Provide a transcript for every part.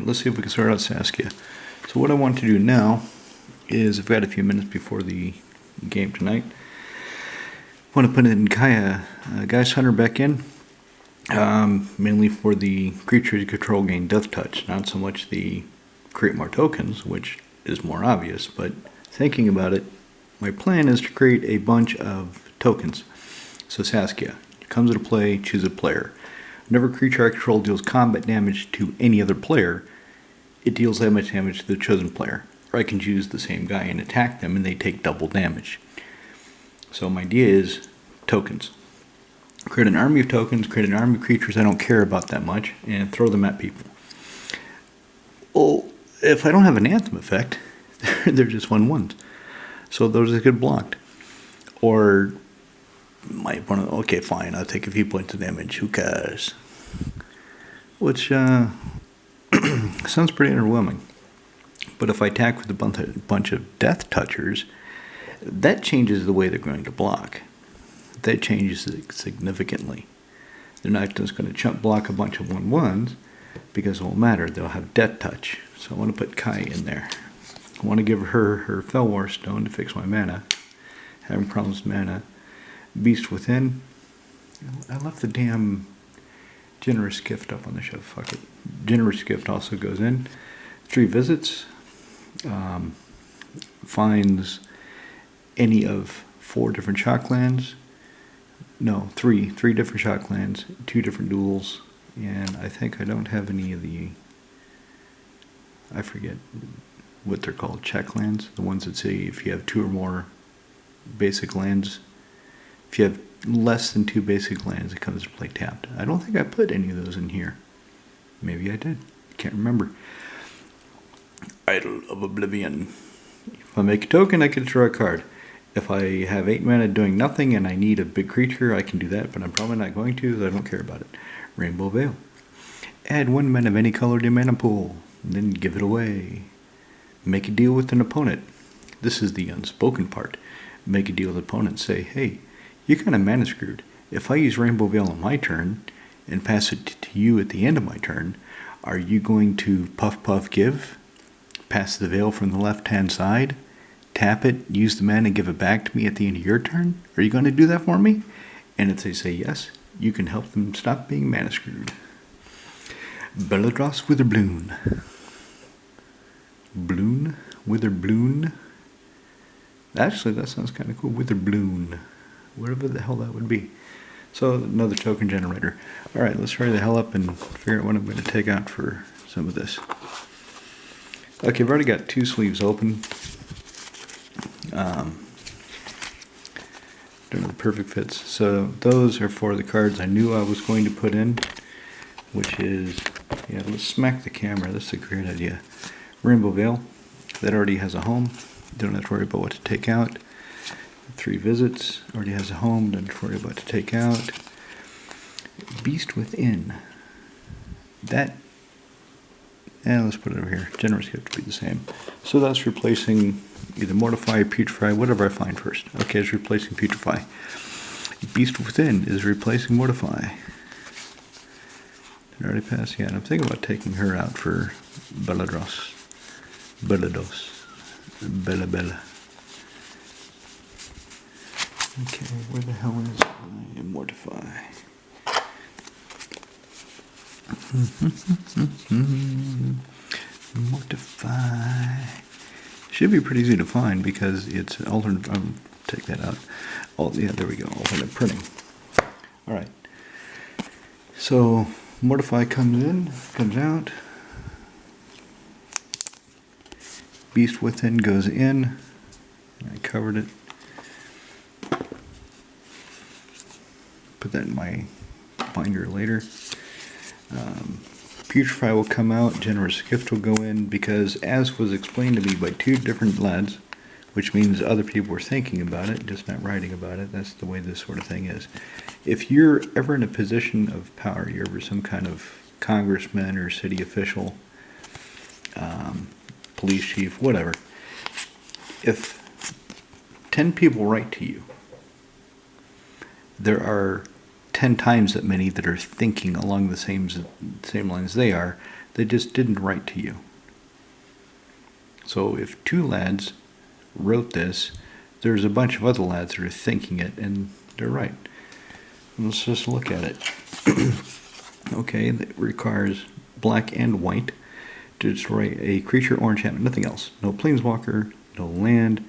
let's see if we can sort out Saskia. So what I want to do now is, I've got a few minutes before the game tonight. I want to put in Kaya, Geist Hunter back in, mainly for the creature to control gain Death Touch, not so much the create more tokens, which is more obvious, but thinking about it, my plan is to create a bunch of tokens. So Saskia comes into play, choose a player. Whenever creature I control deals combat damage to any other player, it deals that much damage to the chosen player. Or I can choose the same guy and attack them and they take double damage. So my idea is tokens. Create an army of tokens, create an army of creatures I don't care about that much, and throw them at people. Well, if I don't have an anthem effect, they're just 1/1s. So those are get blocked. Or might want to, okay, fine, I'll take a few points of damage, who cares? Which sounds pretty underwhelming. But if I attack with a bunch of death touchers, that changes the way they're going to block. That changes it significantly. They're not just going to chump block a bunch of 1/1s, because it won't matter, they'll have death touch. So I want to put Kai in there. I want to give her Fellwar Stone to fix my mana. Having problems with mana. Beast Within. I left the damn Generous Gift up on the shelf. Fuck it. Generous Gift also goes in. 3 visits. Finds any of 4 different shocklands. No, 3 different shocklands, 2 different duels, and I think I don't have any of the, I forget what they're called, checklands, the ones that say if you have 2 or more basic lands, if you have less than 2 basic lands, it comes to play tapped. I don't think I put any of those in here. Maybe I did. Can't remember. Idol of Oblivion. If I make a token, I can draw a card. If I have 8 mana doing nothing and I need a big creature, I can do that, but I'm probably not going to, so I don't care about it. Rainbow Veil. Add 1 mana of any color to your mana pool, and then give it away. Make a deal with an opponent. This is the unspoken part. Make a deal with an opponent. Say, hey, you're kind of mana screwed. If I use Rainbow Veil on my turn and pass it to you at the end of my turn, are you going to puff puff give? Pass the veil from the left-hand side? Tap it, use the mana, and give it back to me at the end of your turn? Are you going to do that for me? And if they say yes, you can help them stop being mana screwed. Belladros Witherbloon. Bloon? Witherbloon? Actually, that sounds kind of cool. Witherbloon. Whatever the hell that would be. So, another token generator. Alright, let's hurry the hell up and figure out what I'm going to take out for some of this. Okay, I've already got 2 sleeves open. Don't know the perfect fits. So those are for the cards I knew I was going to put in, which is, yeah, let's smack the camera. That's a great idea. Rainbow Veil, that already has a home. Don't have to worry about what to take out. 3 visits, already has a home. Don't have to worry about what to take out. Beast Within. That, and let's put it over here. Generous Gift to be the same. So that's replacing either Mortify, Putrefy, whatever I find first. Okay, it's replacing Putrefy. Beast Within is replacing Mortify. Did I already pass? Yeah, and I'm thinking about taking her out for Belladros. Bellados. Bella. Okay, where the hell is my Mortify? Mortify. Should be pretty easy to find because it's alternate. Take that out. Oh, yeah, there we go. Alternate printing. All right. So Mortify comes in, comes out. Beast Within goes in. I covered it. Put that in my binder later. Putrefy will come out, Generous Gift will go in, because as was explained to me by 2 different lads, which means other people were thinking about it, just not writing about it. That's the way this sort of thing is. If you're ever in a position of power, you're ever some kind of congressman or city official, police chief, whatever, if 10 people write to you, there are 10 times that many that are thinking along the same lines they are. They just didn't write to you. So if 2 lads wrote this, there's a bunch of other lads that are thinking it, and they're right. Let's just look at it. Okay, that requires black and white to destroy a creature or enchantment, nothing else. No planeswalker, no land,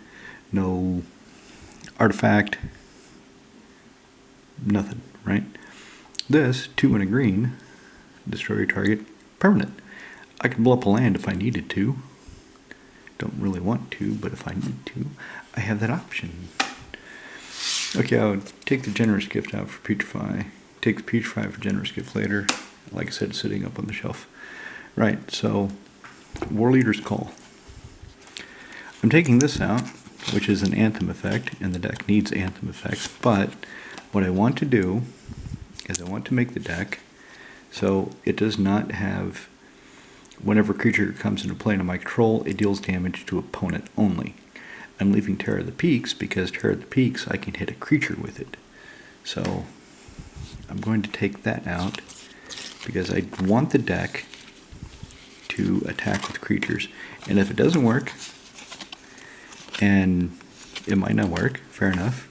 no artifact, nothing, right? This, 2 and a green, destroy your target, permanent. I can blow up a land if I needed to. Don't really want to, but if I need to, I have that option. Okay, I would take the generous gift out for Putrefy. Take the Putrefy for generous gift later. Like I said, sitting up on the shelf. Right, so War Leader's Call. I'm taking this out, which is an Anthem effect, and the deck needs Anthem effects, but what I want to do is I want to make the deck so it does not have, whenever a creature comes into play under my control, it deals damage to opponent only. I'm leaving Terror of the Peaks because Terror of the Peaks, I can hit a creature with it. So I'm going to take that out because I want the deck to attack with creatures. And if it doesn't work, and it might not work, fair enough,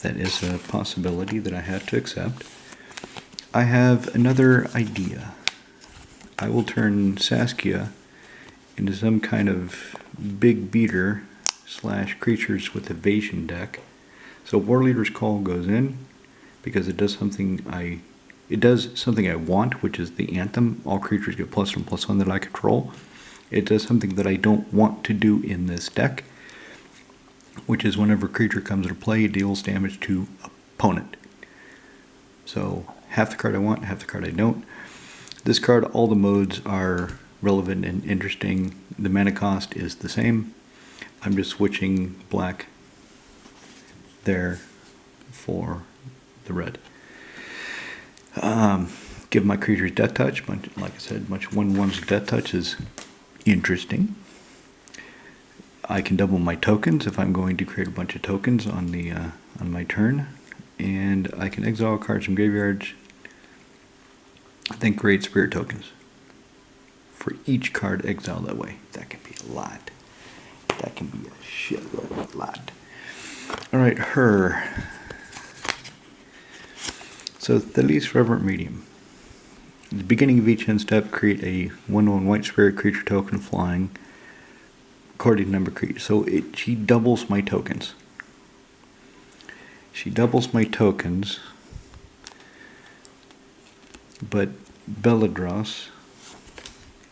that is a possibility that I have to accept. I have another idea. I will turn Saskia into some kind of big beater / creatures with evasion deck. So War Leader's Call goes in because it does something I want, which is the Anthem. All creatures get +1/+1 that I control. It does something that I don't want to do in this deck, which is whenever a creature comes into play, it deals damage to opponent. So half the card I want, half the card I don't. This card, all the modes are relevant and interesting. The mana cost is the same. I'm just switching black there for the red. Give my creatures Death Touch. Like I said, much 1/1's Death Touch is interesting. I can double my tokens if I'm going to create a bunch of tokens on my turn, and I can exile cards from graveyards. Then create spirit tokens for each card exiled that way. That can be a lot. That can be a shitload, lot. All right, her. So Thales Reverent Medium. At the beginning of each end step, create a 1/1 white spirit creature token flying according to number of creatures. So she doubles my tokens. She doubles my tokens, but Beladros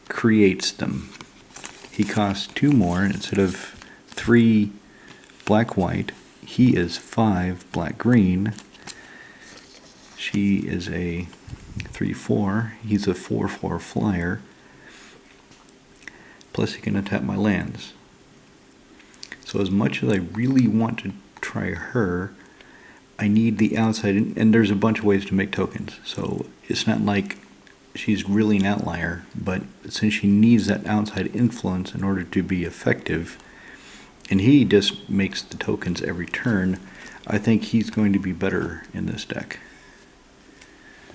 creates them. He costs 2 more, and instead of 3 black-white, he is 5 black-green. She is a 3/4. He's a 4/4 flyer. Plus he can attack my lands. So as much as I really want to try her, I need the outside, and there's a bunch of ways to make tokens. So it's not like she's really an outlier, but since she needs that outside influence in order to be effective, and he just makes the tokens every turn, I think he's going to be better in this deck.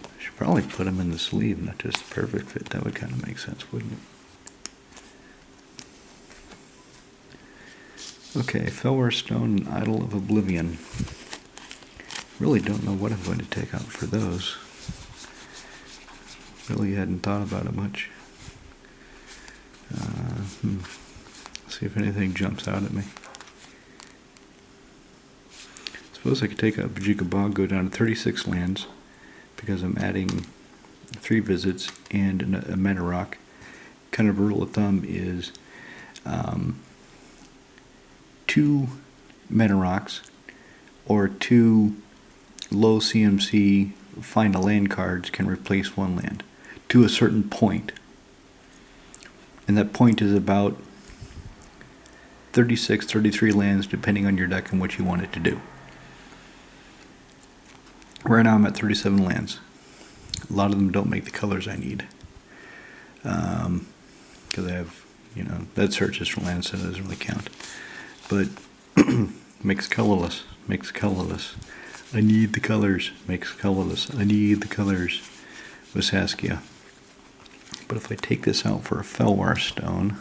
I should probably put him in the sleeve, not just the perfect fit. That would kind of make sense, wouldn't it? Okay, Felwar Stone and Idol of Oblivion. Really don't know what I'm going to take out for those. Really hadn't thought about it much. See if anything jumps out at me. Suppose I could take out Bajuka Bog, go down to 36 lands, because I'm adding 3 visits and a mana rock. Kind of a rule of thumb is 2 mana rocks or 2 low CMC find a land cards can replace 1 land to a certain point. And that point is about 36, 33 lands depending on your deck and what you want it to do. Right now I'm at 37 lands. A lot of them don't make the colors I need. Because I have, that searches for lands, so it doesn't really count. But makes colorless. I need the colors. Makes colorless. I need the colors with Saskia. But if I take this out for a Felwar stone,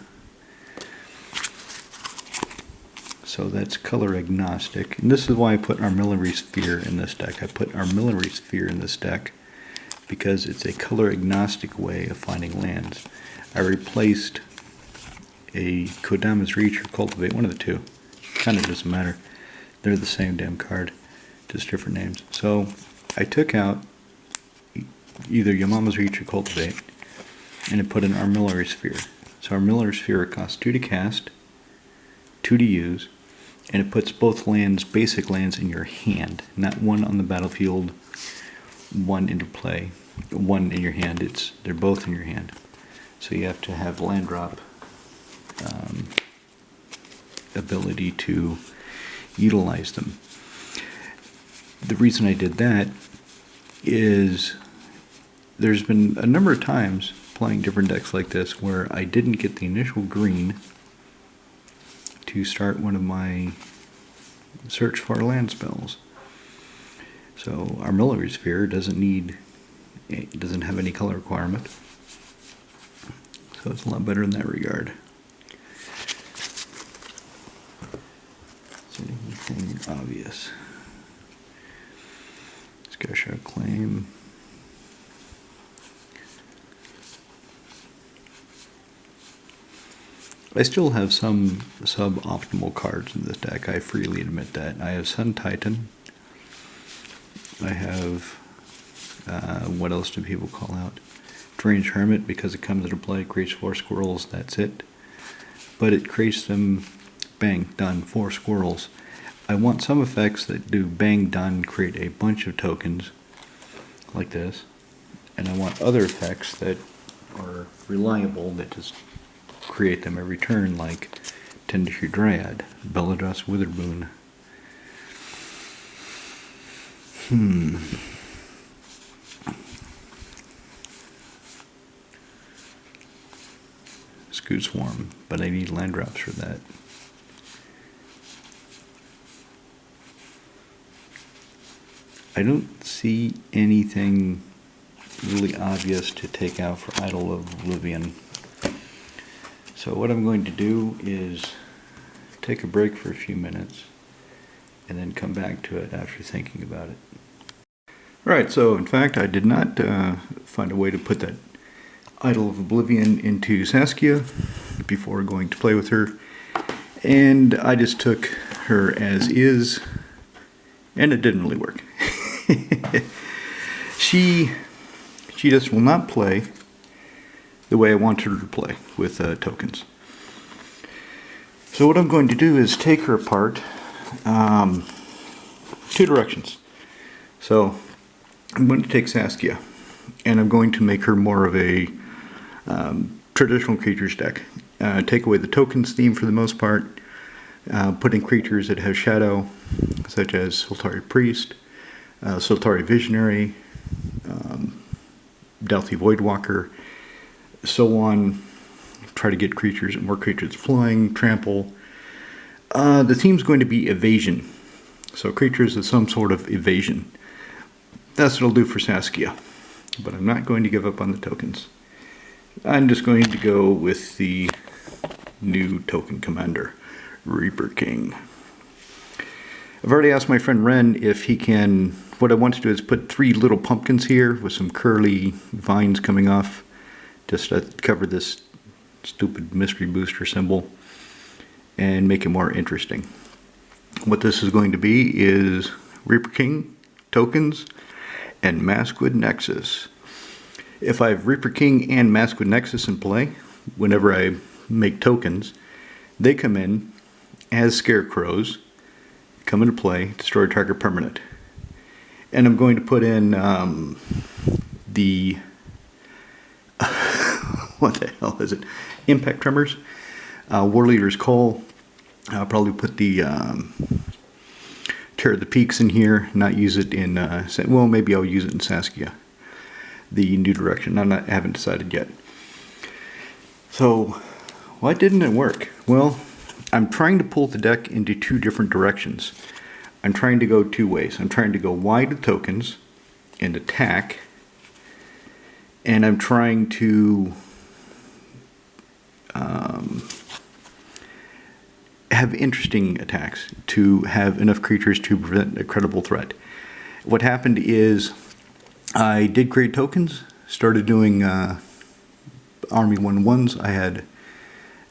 so that's color agnostic. And this is why I put Armillary Sphere in this deck. I put Armillary Sphere in this deck because it's a color agnostic way of finding lands. I replaced a Kodama's Reach or Cultivate, one of the two. Kind of doesn't matter. They're the same damn card, just different names. So I took out either Yamama's Reach or Cultivate, and it put an Armillary Sphere. So Armillary Sphere costs 2 to cast, 2 to use, and it puts both lands, basic lands, in your hand. Not one on the battlefield, one into play, one in your hand. They're both in your hand. So you have to have land drop ability to utilize them. The reason I did that is there's been a number of times playing different decks like this where I didn't get the initial green to start one of my search for land spells. So Armillary Sphere doesn't have any color requirement. So it's a lot better in that regard. Is there anything obvious? Scotia Claim. I still have some suboptimal cards in this deck, I freely admit that. I have Sun Titan. I have, what else do people call out? Strange Hermit, because it comes into play, creates 4 squirrels, that's it. But it creates them, bang, done, 4 squirrels. I want some effects that do bang, done, create a bunch of tokens, like this. And I want other effects that are reliable, that just create them every turn, like Tendrishri Dryad, Bellados Witherboon. Scoot Swarm, but I need land drops for that. I don't see anything really obvious to take out for Idol of Oblivion. So what I'm going to do is take a break for a few minutes and then come back to it after thinking about it. Alright, so in fact I did not find a way to put that Idol of Oblivion into Saskia before going to play with her, and I just took her as is, and it didn't really work. She just will not play the way I want her to play with tokens. So what I'm going to do is take her apart 2 directions. So I'm going to take Saskia and I'm going to make her more of a traditional creatures deck. Take away the tokens theme for the most part, put in creatures that have shadow, such as Soltari Priest, Soltari Visionary, Delphi Voidwalker, so on. Try to get creatures, more creatures flying, trample. The theme's going to be evasion. So creatures with some sort of evasion. That's what I'll do for Saskia. But I'm not going to give up on the tokens. I'm just going to go with the new token commander, Reaper King. I've already asked my friend Ren if he can, what I want to do is put 3 little pumpkins here with some curly vines coming off, just to cover this stupid mystery booster symbol and make it more interesting. What this is going to be is Reaper King, tokens, and Maskwood Nexus. If I have Reaper King and Maskwood Nexus in play, whenever I make tokens, they come in as scarecrows, come into play, destroy target permanent. And I'm going to put in the what the hell is it? Impact Tremors, War Leader's Call. I'll probably put the Tear the Peaks in here, not use it in, well, maybe I'll use it in Saskia, the new direction. I haven't decided yet. So, why didn't it work? Well, I'm trying to pull the deck into 2 different directions. I'm trying to go two ways. I'm trying to go wide with tokens and attack, and I'm trying to have interesting attacks to have enough creatures to prevent a credible threat. What happened is I did create tokens, started doing Army 1/1s. I had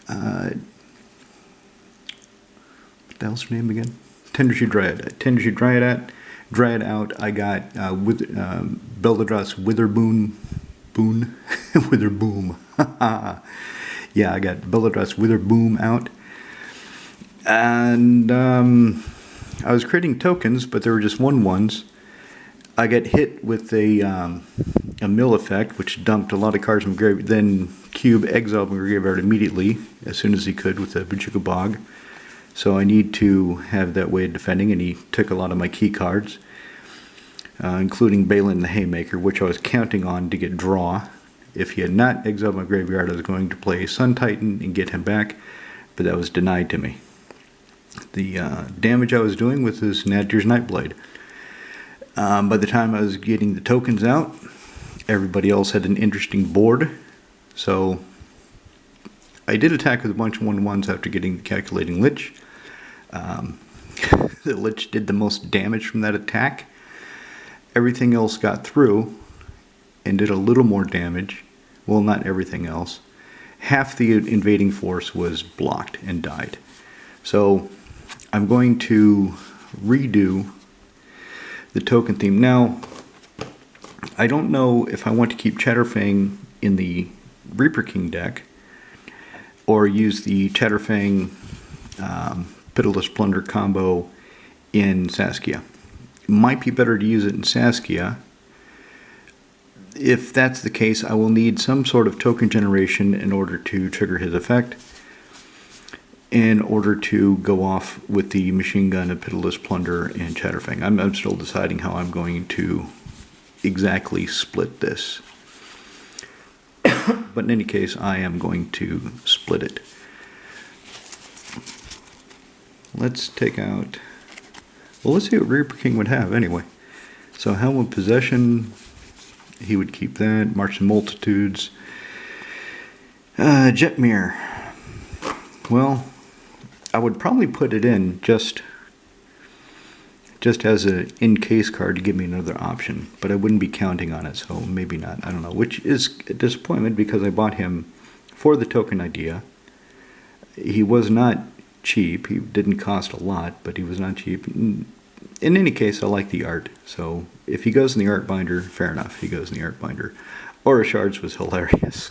what the hell's her name again? Tendershoe Dryad. Tendershoe Dryad out. I got Beldrad's Witherboom. Witherboom. Yeah, I got Beldrad's Witherboom out. And I was creating tokens, but they were just 1/1s. I got hit with a mill effect, which dumped a lot of cards from graveyard. Then Cube exiled my graveyard immediately, as soon as he could, with the Bajuka Bog. So I need to have that way of defending, and he took a lot of my key cards, including Balin the Haymaker, which I was counting on to get draw. If he had not exiled my graveyard, I was going to play Sun Titan and get him back, but that was denied to me. The damage I was doing with his Nadger's Nightblade. By the time I was getting the tokens out, everybody else had an interesting board, so I did attack with a bunch of 1/1s after getting the Calculating Lich. The Lich did the most damage from that attack. Everything else got through and did a little more damage. Well, not everything else. Half the invading force was blocked and died. So I'm going to redo the token theme. Now, I don't know if I want to keep Chatterfang in the Reaper King deck or use the Chatterfang Pitiless Plunder combo in Saskia. It might be better to use it in Saskia. If that's the case, I will need some sort of token generation in order to trigger his effect, in order to go off with the Machine Gun of Pitiless Plunder and Chatterfang. I'm still deciding how I'm going to exactly split this. But in any case, I am going to split it. Let's take out... Well, let's see what Reaper King would have anyway. So Helm of Possession, he would keep that. March of Multitudes. Jetmir. Well, I would probably put it in just as an in-case card to give me another option, but I wouldn't be counting on it, so maybe not. I don't know, which is a disappointment because I bought him for the token idea. He was not cheap. He didn't cost a lot, but he was not cheap. In any case, I like the art, so if he goes in the art binder, fair enough, he goes in the art binder. Aura Shards was hilarious.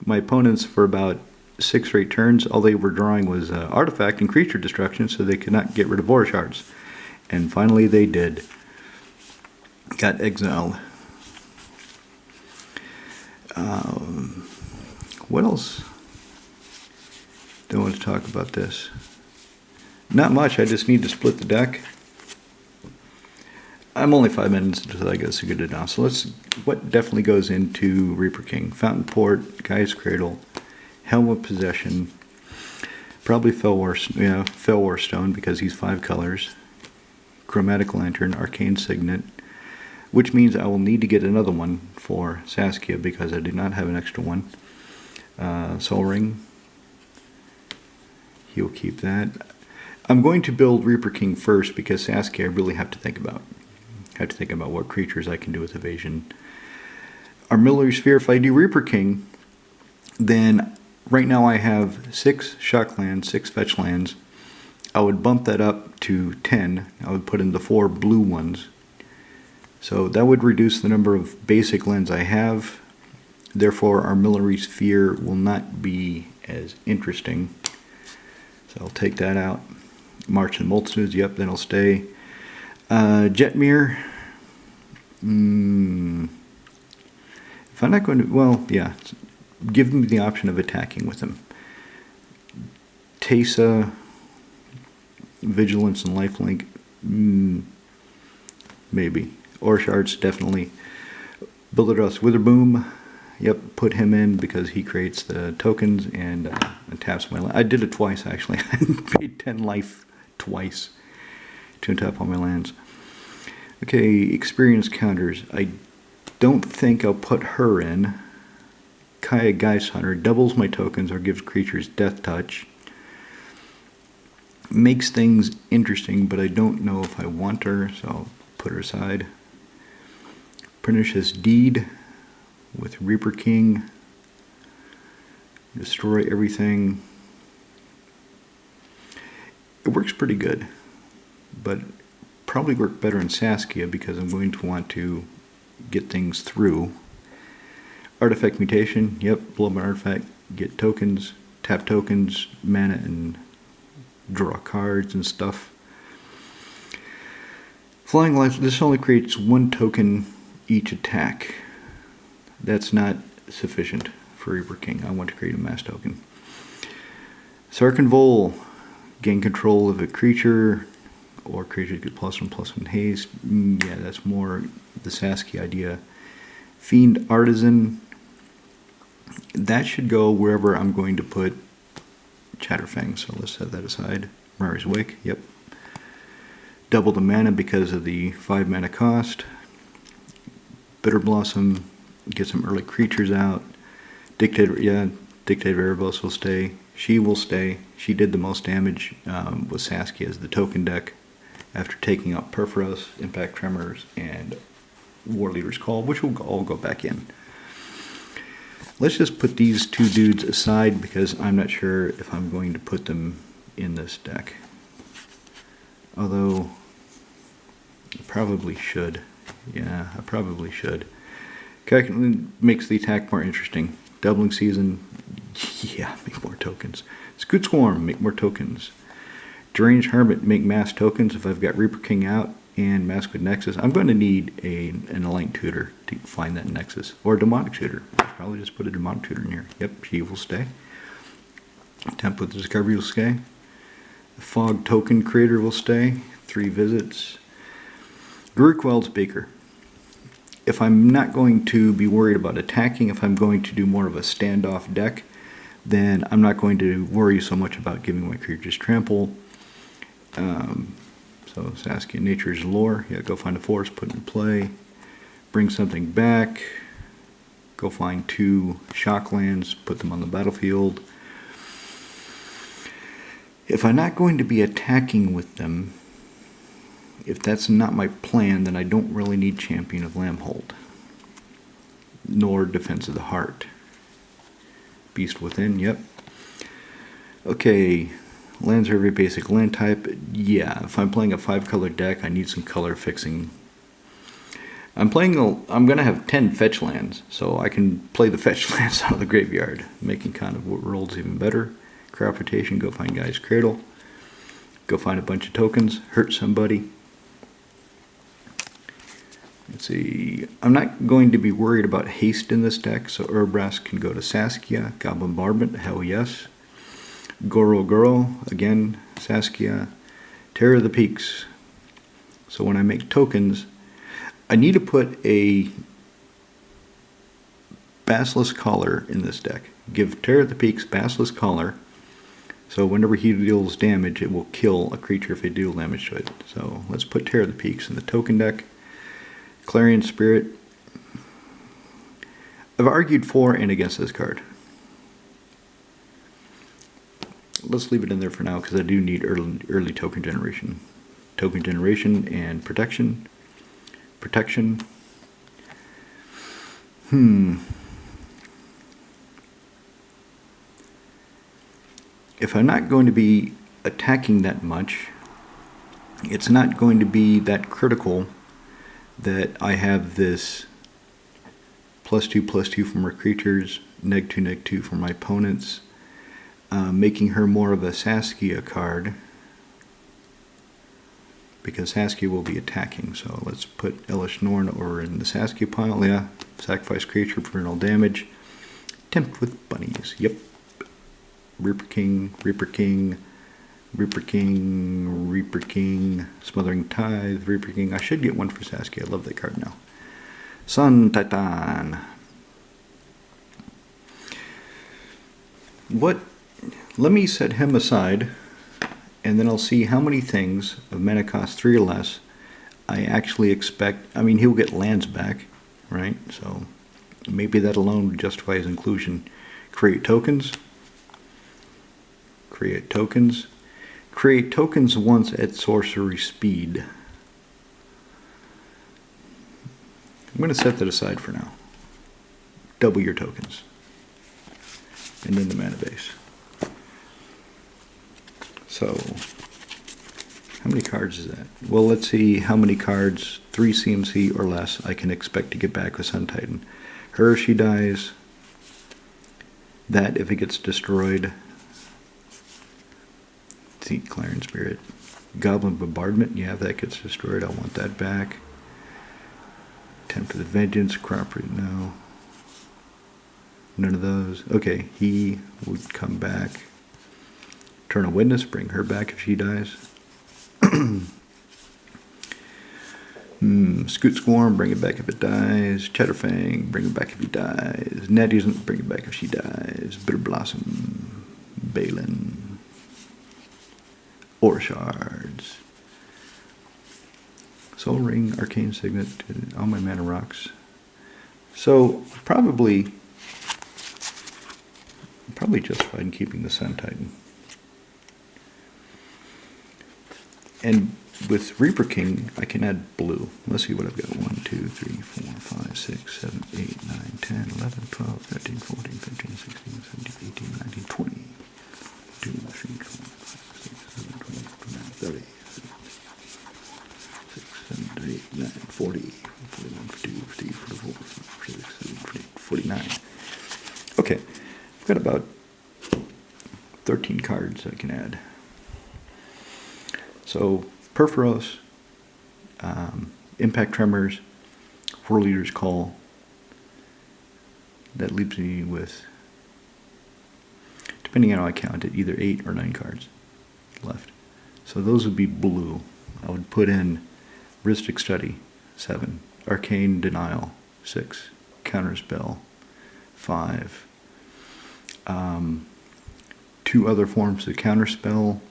My opponents, for about 6 or 8 turns, all they were drawing was artifact and creature destruction, so they could not get rid of Aura Shards. And finally they did. Got exiled. What else do I want to talk about this? Not much, I just need to split the deck. I'm only 5 minutes until I guess I get it down. So what definitely goes into Reaper King? Fountain Port, Gaia's Cradle, Helm of Possession, probably Fellwar Stone because he's 5 colors, Chromatic Lantern, Arcane Signet, which means I will need to get another one for Saskia because I do not have an extra one. Soul Ring, he'll keep that. I'm going to build Reaper King first because Saskia I really have to think about. I have to think about what creatures I can do with evasion. Armillary Sphere, if I do Reaper King, then right now I have 6 shock lands, 6 fetch lands. I would bump that up to 10. I would put in the 4 blue ones. So that would reduce the number of basic lands I have. Therefore, Armillary Sphere will not be as interesting. So I'll take that out. March and Multitudes, yep, then I'll stay. Jetmir. If I'm not going to, well, yeah, give me the option of attacking with him. Teysa, Vigilance, and Lifelink, maybe. Aura Shards, definitely. Beldrad's Witherboom, yep, put him in because he creates the tokens and taps my life. I did it twice, actually. I paid 10 life twice to untap all my lands. Okay, experience counters. I don't think I'll put her in. Kaya Geist Hunter doubles my tokens or gives creatures death touch. Makes things interesting, but I don't know if I want her, so I'll put her aside. Pernicious Deed with Reaper King. Destroy everything. It works pretty good, but probably work better in Saskia because I'm going to want to get things through. Artifact Mutation, yep, blow up an artifact, get tokens, tap tokens, mana, and draw cards and stuff. Flying Life, this only creates 1 token each attack. That's not sufficient for Reaper King. I want to create a mass token. Sarkin Vol, gain control of a creature, or creatures get +1/+1 haste. Yeah, that's more the Saskia idea. Fiend Artisan, that should go wherever I'm going to put Chatterfang, so let's set that aside. Mari's Wake, yep. Double the mana because of the 5 mana cost. Bitter Blossom, get some early creatures out. Dictator, yeah, Dictator Erebos will stay. She will stay. She did the most damage with Saskia as the token deck after taking out Perforos, Impact Tremors, and War Leader's Call, which will all go back in. Let's just put these 2 dudes aside because I'm not sure if I'm going to put them in this deck. Although, I probably should. Yeah, I probably should. Kakin makes the attack more interesting. Doubling Season, yeah, make more tokens. Scoot Swarm, make more tokens. Deranged Hermit, make mass tokens. If I've got Reaper King out and Maskwood Nexus, I'm going to need an Aligned Tutor to find that Nexus. Or a Demonic Tutor. I'll probably just put a Demonic Tutor in here. Yep, she will stay. Temp with Discovery will stay. The Fog Token Creator will stay. 3 visits. Gurukweld's Baker. If I'm not going to be worried about attacking, if I'm going to do more of a standoff deck, then I'm not going to worry so much about giving my creatures trample. So Saskia Nature's Lore, yeah, go find a forest, put it in play. Bring something back. Go find 2 Shocklands, put them on the battlefield. If I'm not going to be attacking with them, if that's not my plan, then I don't really need Champion of Lambhold. Nor Defense of the Heart. Beast Within, yep. Okay, lands are every basic land type. Yeah, if I'm playing a 5-color deck, I need some color fixing. I'm going to have 10 fetch lands, so I can play the fetch lands out of the graveyard, making kind of worlds even better. Crop Rotation, go find Guy's Cradle. Go find a bunch of tokens, hurt somebody. Let's see, I'm not going to be worried about haste in this deck, so Urbrask can go to Saskia. Goblin Bombardment, hell yes. Goro, again, Saskia. Terror of the Peaks. So when I make tokens, I need to put a Basilisk Collar in this deck. Give Terror of the Peaks Basilisk Collar, so whenever he deals damage, it will kill a creature if they deal damage to it. So let's put Terror of the Peaks in the token deck. Clarion Spirit. I've argued for and against this card. Let's leave it in there for now because I do need early token generation. Token generation and protection. Protection. If I'm not going to be attacking that much, it's not going to be that critical that I have this +2/+2 for my creatures, -2/-2 for my opponents, making her more of a Saskia card because Saskia will be attacking. So let's put Elish Norn over in the Saskia pile. Yeah, sacrifice creature for no damage. Tempt with bunnies. Yep. Reaper King, Reaper King, Reaper King, Reaper King, Smothering Tithe, Reaper King. I should get one for Saskia. I love that card now. Sun Titan. Let me set him aside and then I'll see how many things of mana cost 3 or less I actually expect. I mean, he'll get lands back, right? So maybe that alone would justify his inclusion. Create tokens. Create tokens. Create tokens once at sorcery speed. I'm going to set that aside for now. Double your tokens. And then the mana base. So, how many cards is that? Well, let's see how many cards, 3 CMC or less, I can expect to get back with Sun Titan. Her, she dies. That, if it gets destroyed. See, Clarion Spirit. Goblin Bombardment, yeah, if that gets destroyed, I want that back. Attempt of the Vengeance, Crop Root, no. None of those. Okay, he would come back. Eternal Witness, bring her back if she dies. Scoot Swarm, bring it back if it dies. Cheddarfang, bring it back if he dies. Netties, bring it back if she dies. Bitter Blossom, Balin, Ore Shards, Soul Ring, Arcane Signet, all my mana rocks. So probably justified in keeping the Sun Titan. And with Reaper King, I can add blue. Let's see what I've got. 1, 2, 3, 4, 5, 6, 7, 8, 9, 10, 11, 12, 13, 14, 15, 16, 17, 18, 19, 20. 2, 3, 4, 5, 6, 7, 8, 9, 30. 6, 7, 8, 9, 40, 41, 42, 43, 44, 45, 46, 47, 49. Okay, I've got about 13 cards I can add. So, Perforos, Impact Tremors, Whirl-Eater's Call. That leaves me with, depending on how I count it, either 8 or 9 cards left. So those would be blue. I would put in Rhystic Study, 7. Arcane Denial, 6. Counterspell, 5. 2 other forms of Counterspell.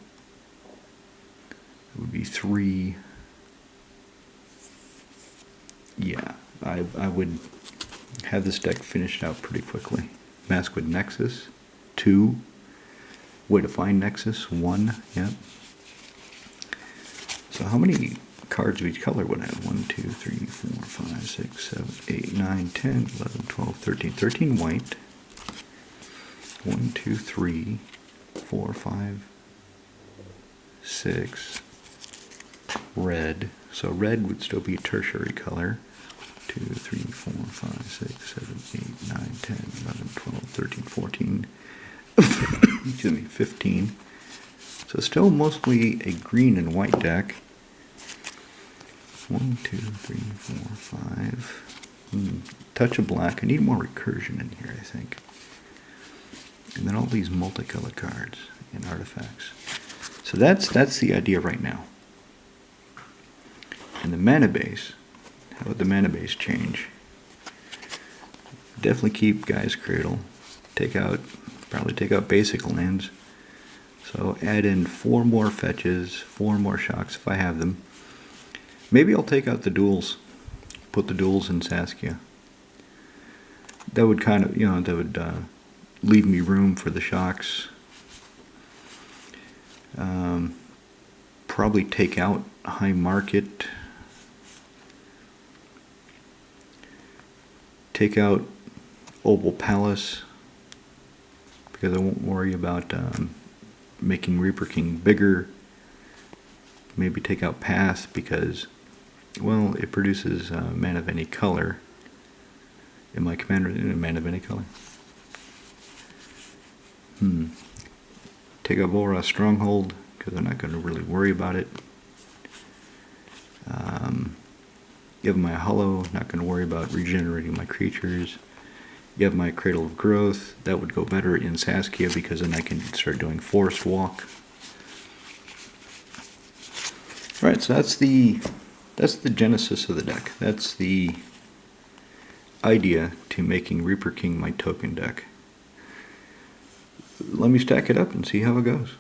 It would be 3. Yeah, I would have this deck finished out pretty quickly. Maskwood Nexus, 2. Way to Find Nexus, 1. Yep. So how many cards of each color would I have? 1, 2, 3, 4, 5, 6, 7, 8, 9, 10, 11, 12, 13. 13 white. 1, 2, 3, 4, 5, 6. Red. So red would still be a tertiary color. 2, 3, 4, 5, 6, 7, 8, 9, 10, 11, 12, 13, 14. Excuse me, 15. So still mostly a green and white deck. 1, 2, 3, 4, 5. Touch of black. I need more recursion in here, I think. And then all these multicolored cards and artifacts. So that's the idea right now. And the mana base, how would the mana base change? Definitely keep Gaia's Cradle. Probably take out basic lands. So add in 4 more fetches, 4 more shocks if I have them. Maybe I'll take out the duels. Put the duels in Saskia. That would kind of, that would leave me room for the shocks. Probably take out High Market. Take out Opal Palace, because I won't worry about making Reaper King bigger. Maybe take out Path because, well, it produces mana of any color. In my commander, mana of any color. Take out Volra's Stronghold because I'm not going to really worry about it. Give my Hollow, not going to worry about regenerating my creatures. You have my Cradle of Growth. That would go better in Saskia because then I can start doing Forest Walk. Alright, so that's the genesis of the deck. That's the idea to making Reaper King my token deck. Let me stack it up and see how it goes.